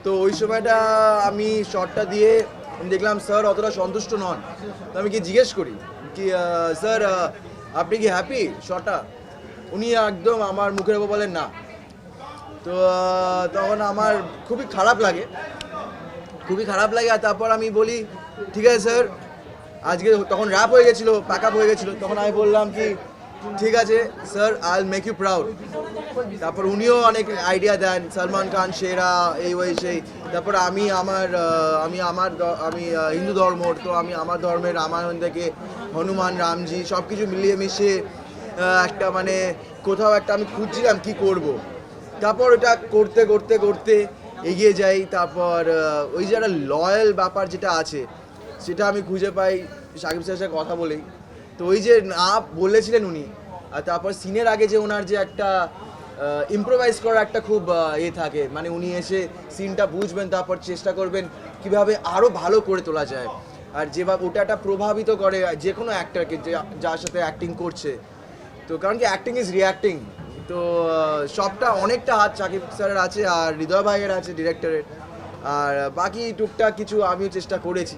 তো ওই সময়টা আমি শটটা দিয়ে দেখলাম স্যার অতটা সন্তুষ্ট নন। তো আমি কি জিজ্ঞেস করি কি স্যার আপনি কি হ্যাপি শটটা? উনি একদম আমার মুখের উপর বলেন না। তো তখন আমার খুবই খারাপ লাগে, আর তারপর আমি বলি ঠিক আছে স্যার, আজকে তখন র্যাপ হয়ে গেছিলো, প্যাক আপ হয়ে গেছিলো, তখন আমি বললাম কি ঠিক আছে sir, I will make you proud. তারপর উনিও অনেক আইডিয়া দেন, সলমান খান সেরা এই ওই সেই। তারপর আমি হিন্দু ধর্মর, তো আমি আমার ধর্মের রামায়ণ থেকে হনুমান রামজি সব কিছু মিলিয়ে মিশিয়ে একটা মানে কোথাও একটা আমি খুঁজছিলাম কি করব। তারপর ওটা করতে করতে করতে এগিয়ে যাই। তারপর ওই যে একটা লয়াল ব্যাপার যেটা আছে সেটা আমি খুঁজে পাই সাকিব স্যারের সাথে কথা বলেই। তো ওই যে না বলেছিলেন উনি, আর তারপর সিনের আগে যে ওনার যে একটা ইম্প্রোভাইজ করার একটা খুব থাকে, মানে উনি এসে সিনটা বুঝবেন, তারপর চেষ্টা করবেন কিভাবে আরও ভালো করে তোলা যায়। আর যেভাবে ওটা একটা প্রভাবিত করে যে কোনো অ্যাক্টরকে যার সাথে অ্যাক্টিং করছে। তো কারণ কি অ্যাক্টিং ইজ রিঅ্যাক্টিং। তো সবটা অনেকটা হাত সাকিব স্যারের আছে আর হৃদয় ভাইয়ের আছে ডিরেক্টরের, আর বাকি টুকটাক কিছু আমিও চেষ্টা করেছি।